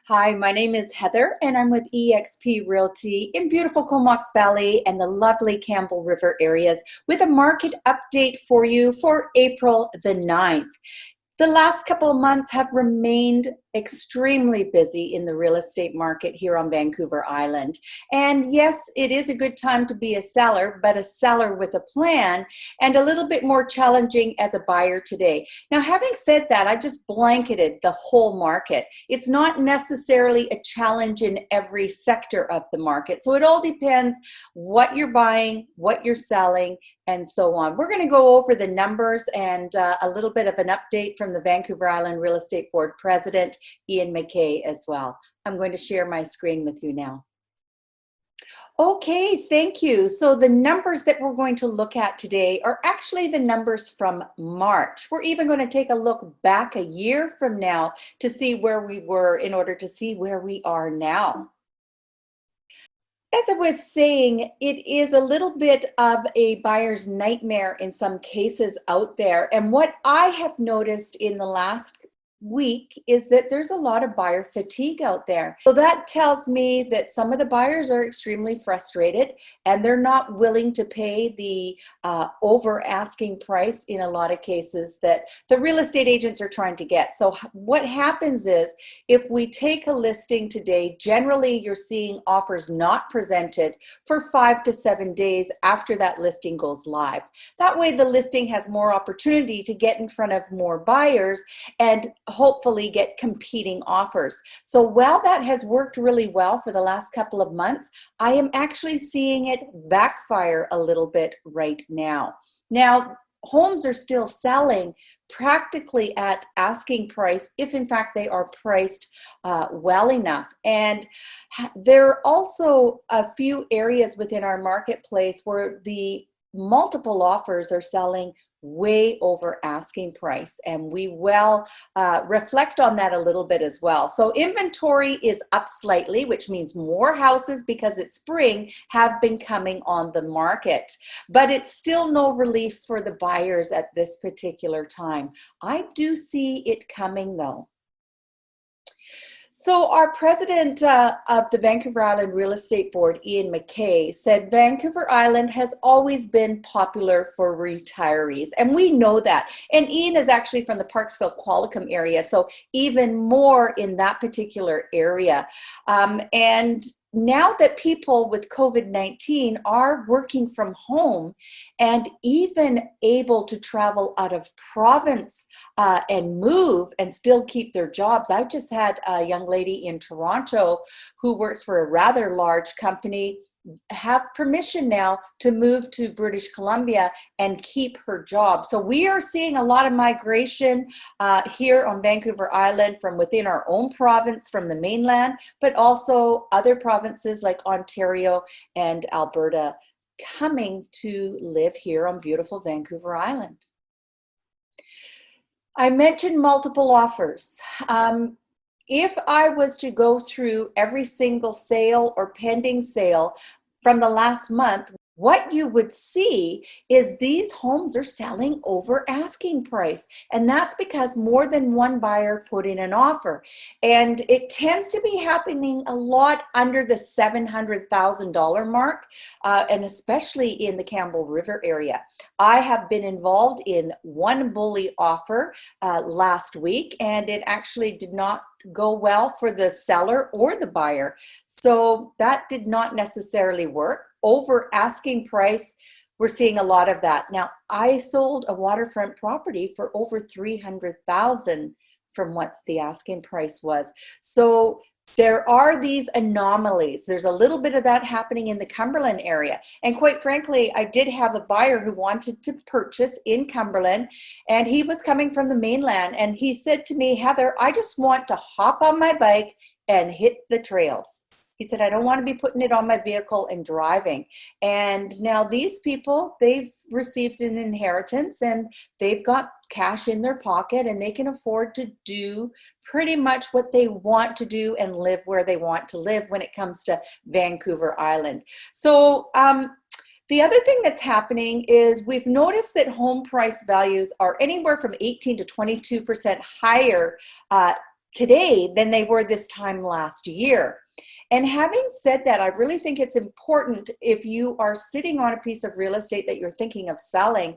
Hi, my name is Heather and I'm with eXp Realty in beautiful Comox Valley and the lovely Campbell River areas with a market update for you for April the 9th. The last couple of months have remained extremely busy in the real estate market here on Vancouver Island. And yes, it is a good time to be a seller, but a seller with a plan and a little bit more challenging as a buyer today. Now, having said that, I just blanketed the whole market. It's not necessarily a challenge in every sector of the market. So it all depends what you're buying, what you're selling, and so on. We're going to go over the numbers and a little bit of an update from the Vancouver Island Real Estate Board President, Ian McKay, as well. I'm going to share my screen with you now. Okay, thank you. So the numbers that we're going to look at today are actually the numbers from March. We're even going to take a look back a year from now to see where we were in order to see where we are now. As I was saying, it is a little bit of a buyer's nightmare in some cases out there. And what I have noticed in the last week is that there's a lot of buyer fatigue out there. So that tells me that some of the buyers are extremely frustrated and they're not willing to pay the over asking price in a lot of cases that the real estate agents are trying to get. So what happens is if we take a listing today, generally you're seeing offers not presented for 5 to 7 days after that listing goes live. That way the listing has more opportunity to get in front of more buyers and hopefully get competing offers. So while that has worked really well for the last couple of months, I am actually seeing it backfire a little bit right now. Now, homes are still selling practically at asking price if in fact they are priced well enough. And there are also a few areas within our marketplace where the multiple offers are selling way over asking price, and we will reflect on that a little bit as well. So inventory is up slightly, which means more houses because it's spring have been coming on the market, but it's still no relief for the buyers at this particular time. I do see it coming though. So our president of the Vancouver Island Real Estate Board, Ian McKay, said Vancouver Island has always been popular for retirees. And we know that. And Ian is actually from the Parksville Qualicum area, so even more in that particular area. And now that people with COVID-19 are working from home and even able to travel out of province and move and still keep their jobs. I've just had a young lady in Toronto who works for a rather large company have permission now to move to British Columbia and keep her job. So we are seeing a lot of migration here on Vancouver Island from within our own province, from the mainland, but also other provinces like Ontario and Alberta coming to live here on beautiful Vancouver Island. I mentioned multiple offers. If I was to go through every single sale or pending sale from the last month, what you would see is these homes are selling over asking price. And that's because more than one buyer put in an offer. And it tends to be happening a lot under the $700,000 mark, and especially in the Campbell River area. I have been involved in one bully offer last week, and it actually did not go well for the seller or the buyer. So that did not necessarily work. Over asking price, we're seeing a lot of that. Now, I sold a waterfront property for over $300,000 from what the asking price was. So there are these anomalies. There's a little bit of that happening in the Cumberland area. And quite frankly, I did have a buyer who wanted to purchase in Cumberland, and he was coming from the mainland. And he said to me, Heather, I just want to hop on my bike and hit the trails. He said, I don't want to be putting it on my vehicle and driving. And now these people, they've received an inheritance and they've got cash in their pocket and they can afford to do pretty much what they want to do and live where they want to live when it comes to Vancouver Island. So the other thing that's happening is we've noticed that home price values are anywhere from 18 to 22% higher today than they were this time last year. And having said that, I really think it's important, if you are sitting on a piece of real estate that you're thinking of selling,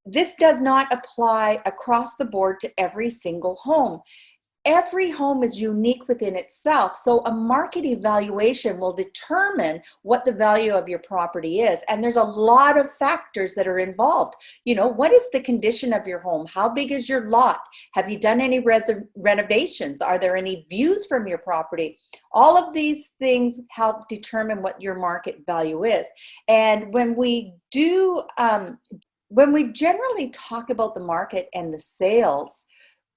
this does not apply across the board to every single home. Every home is unique within itself. So a market evaluation will determine what the value of your property is. And there's a lot of factors that are involved. You know, what is the condition of your home? How big is your lot? Have you done any renovations? Are there any views from your property? All of these things help determine what your market value is. And when we generally talk about the market and the sales,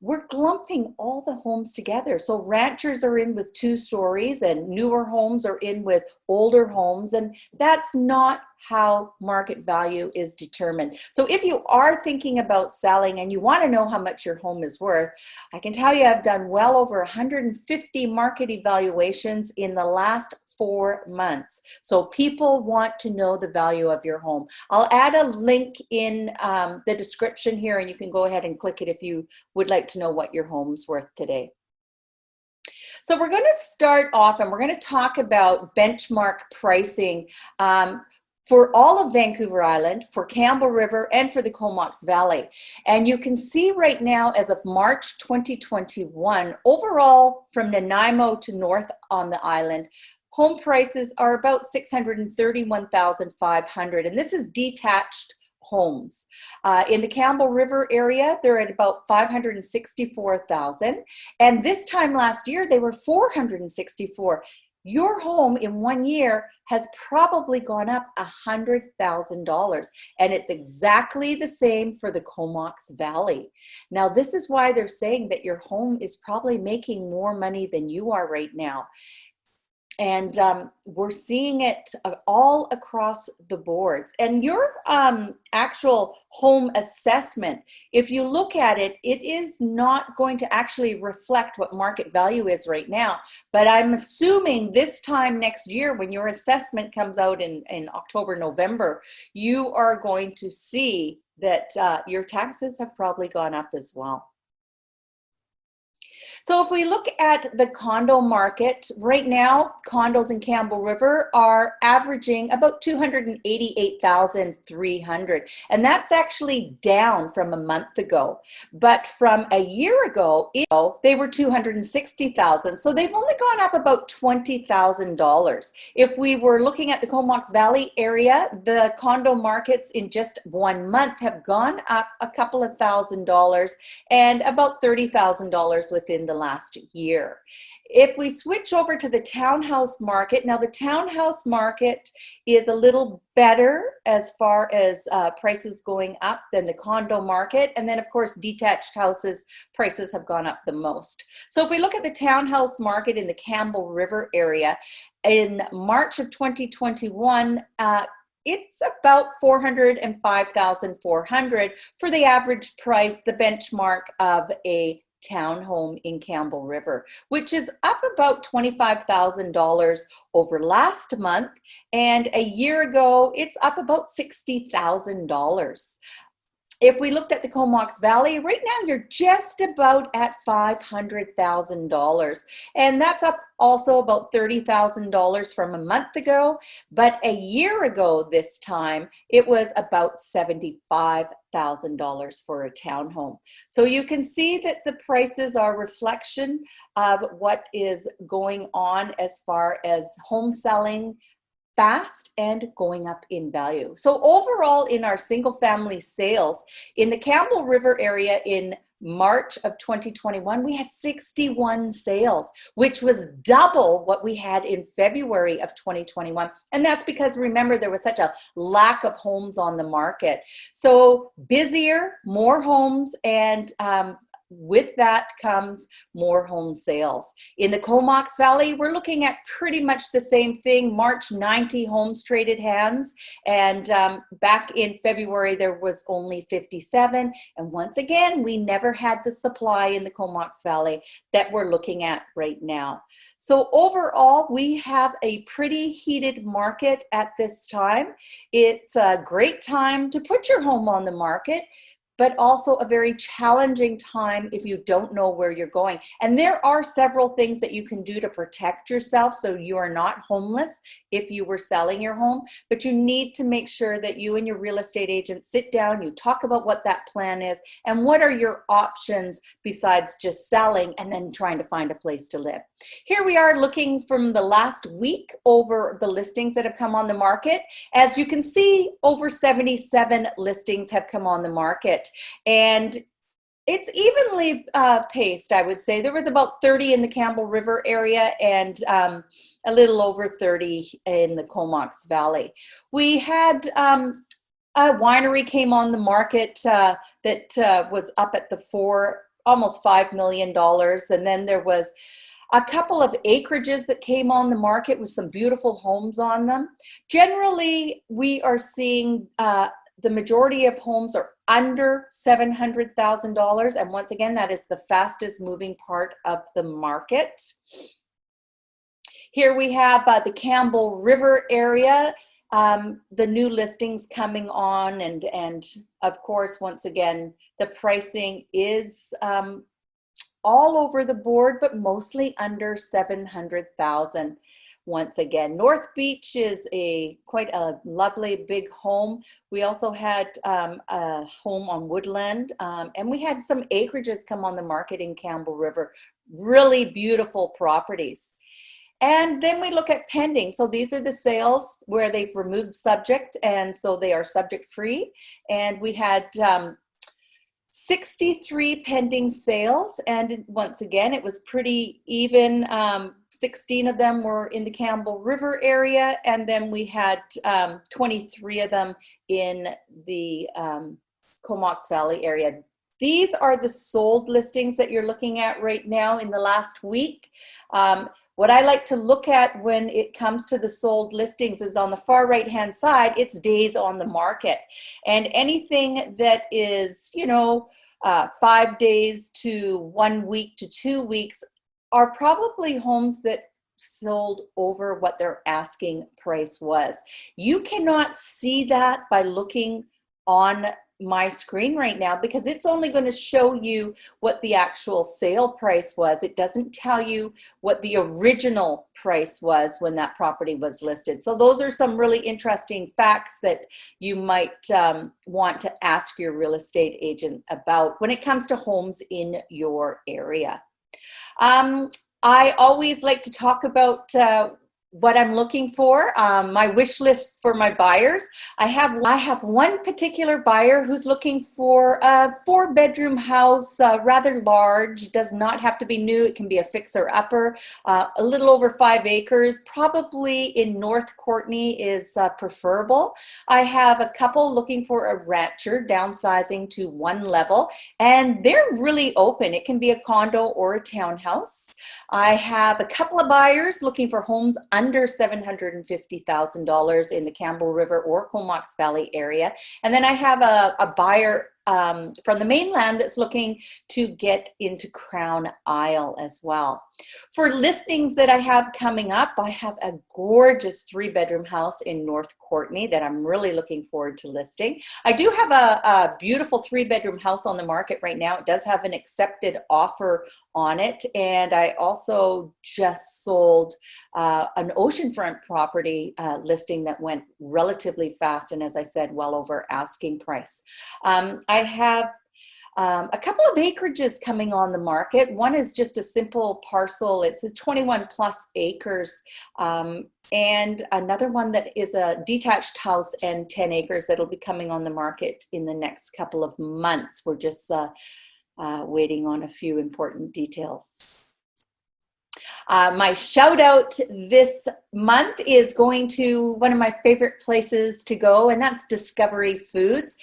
we're lumping all the homes together. So ranchers are in with 2 stories and newer homes are in with older homes, and that's not how market value is determined. So if you are thinking about selling and you want to know how much your home is worth, I can tell you I've done well over 150 market evaluations in the last 4 months. So people want to know the value of your home. I'll add a link in the description here, and you can go ahead and click it if you would like to know what your home's worth today. So we're going to start off and we're going to talk about benchmark pricing for all of Vancouver Island, for Campbell River, and for the Comox Valley. And you can see right now, as of March 2021, overall from Nanaimo to north on the island, home prices are about $631,500, and this is detached homes. In the Campbell River area, they're at about $564,000, and this time last year they were $464,000. Your home in 1 year has probably gone up $100,000, and it's exactly the same for the Comox Valley. Now, this is why they're saying that your home is probably making more money than you are right now. And we're seeing it all across the boards. And your actual home assessment, if you look at it, it is not going to actually reflect what market value is right now. But I'm assuming this time next year, when your assessment comes out in October, November, you are going to see that your taxes have probably gone up as well. So if we look at the condo market, right now, condos in Campbell River are averaging about $288,300. And that's actually down from a month ago. But from a year ago, they were $260,000. So they've only gone up about $20,000. If we were looking at the Comox Valley area, the condo markets in just 1 month have gone up a couple of $1,000 and about $30,000 within the last year. If we switch over to the townhouse market, now the townhouse market is a little better as far as prices going up than the condo market. And then of course, detached houses prices have gone up the most. So if we look at the townhouse market in the Campbell River area, in March of 2021, it's about $405,400 for the average price, the benchmark of a townhome in Campbell River, which is up about $25,000 over last month. And a year ago, it's up about $60,000. If we looked at the Comox Valley, right now you're just about at $500,000. And that's up also about $30,000 from a month ago. But a year ago this time, it was about $75,000 for a townhome. So you can see that the prices are a reflection of what is going on as far as home selling fast and going up in value. So overall, in our single family sales in the Campbell River area in March of 2021, we had 61 sales, which was double what we had in February of 2021. And that's because, remember, there was such a lack of homes on the market. So busier, more homes, and with that comes more home sales. In the Comox Valley, we're looking at pretty much the same thing. March, 90 homes traded hands. And back in February, there was only 57. And once again, we never had the supply in the Comox Valley that we're looking at right now. So overall, we have a pretty heated market at this time. It's a great time to put your home on the market. but also a very challenging time if you don't know where you're going. And there are several things that you can do to protect yourself so you are not homeless if you were selling your home, but you need to make sure that you and your real estate agent sit down, you talk about what that plan is and what are your options besides just selling and then trying to find a place to live. Here we are looking from the last week over the listings that have come on the market. As you can see, over 77 listings have come on the market, and it's evenly paced, I would say. There was about 30 in the Campbell River area and a little over 30 in the Comox Valley. We had a winery came on the market that was up at the almost $5 million. And then there was a couple of acreages that came on the market with some beautiful homes on them. Generally, we are seeing the majority of homes are under $700,000. And once again, that is the fastest moving part of the market. Here we have the Campbell River area, the new listings coming on. And of course, once again, the pricing is all over the board, but mostly under $700,000. Once again, North Beach is quite a lovely big home. We also had a home on Woodland, and we had some acreages come on the market in Campbell River. Really beautiful properties. And then we look at pending. So these are the sales where they've removed subject, and so they are subject free. And we had 63 pending sales, and once again it was pretty even. 16 of them were in the Campbell River area, and then we had 23 of them in the Comox Valley area. These are the sold listings that you're looking at right now in the last week. What I like to look at when it comes to the sold listings is on the far right hand side, it's days on the market. And anything that is, 5 days to 1 week to 2 weeks are probably homes that sold over what their asking price was. You cannot see that by looking on my screen right now because it's only going to show you what the actual sale price was. It doesn't tell you what the original price was when that property was listed. So those are some really interesting facts that you might want to ask your real estate agent about when it comes to homes in your area. I always like to talk about what I'm looking for, my wish list for my buyers. I have one particular buyer who's looking for a 4-bedroom house, rather large, does not have to be new. It can be a fixer-upper, a little over 5 acres, probably in North Courtenay is preferable. I have a couple looking for a rancher, downsizing to 1 level, and they're really open. It can be a condo or a townhouse. I have a couple of buyers looking for homes under $750,000 in the Campbell River or Comox Valley area. And then I have a buyer from the mainland that's looking to get into Crown Isle as well. For listings that I have coming up, I have a gorgeous 3-bedroom house in North Courtenay that I'm really looking forward to listing. I do have a beautiful 3-bedroom house on the market right now. It does have an accepted offer on it, and I also just sold an oceanfront property listing that went relatively fast, and as I said, well over asking price. I have a couple of acreages coming on the market. One is just a simple parcel. It says 21 plus acres. And another one that is a detached house and 10 acres that'll be coming on the market in the next couple of months. We're just waiting on a few important details. My shout out this month is going to one of my favorite places to go, and that's Discovery Foods.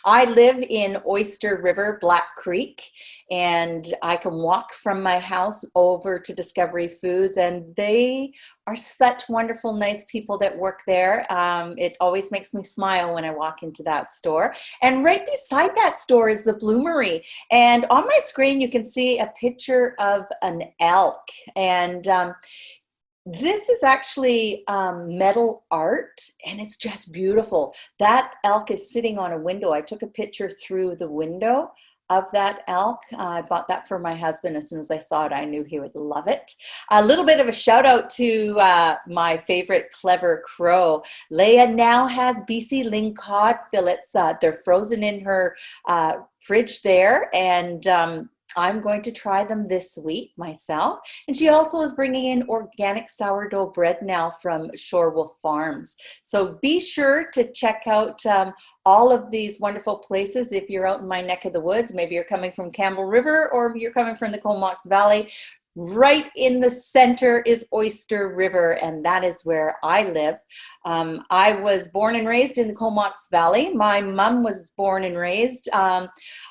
I live in Oyster River, Black Creek, and I can walk from my house over to Discovery Foods, and they are such wonderful, nice people that work there. It always makes me smile when I walk into that store. And right beside that store is the Bloomery. And on my screen, you can see a picture of an elk. And This is actually metal art, and it's just beautiful. That elk is sitting on a window. I took a picture through the window of that elk. I bought that for my husband. As soon as I saw it, I knew he would love it. A little bit of a shout out to my favorite Clever Crow. Leia now has BC Ling cod fillets. They're frozen in her fridge there, and I'm going to try them this week myself. And she also is bringing in organic sourdough bread now from Shorewolf Farms. So be sure to check out all of these wonderful places if you're out in my neck of the woods. Maybe you're coming from Campbell River or you're coming from the Comox Valley. Right in the center is Oyster River, and that is where I live. I was born and raised in the Comox Valley. My mom was born and raised in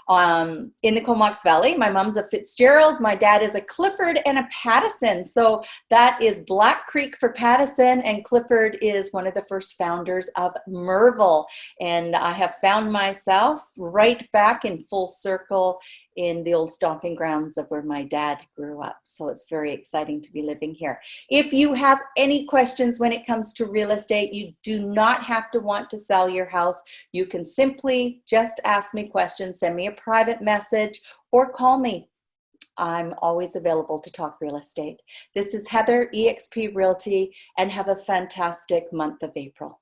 the Comox Valley. My mom's a Fitzgerald. My dad is a Clifford and a Pattison. So that is Black Creek for Pattison, and Clifford is one of the first founders of Merville. And I have found myself right back in full circle in the old stomping grounds of where my dad grew up. So it's very exciting to be living here. If you have any questions when it comes to real estate, you do not have to want to sell your house. You can simply just ask me questions, send me a private message, or call me. I'm always available to talk real estate. This is Heather, eXp Realty, and have a fantastic month of April.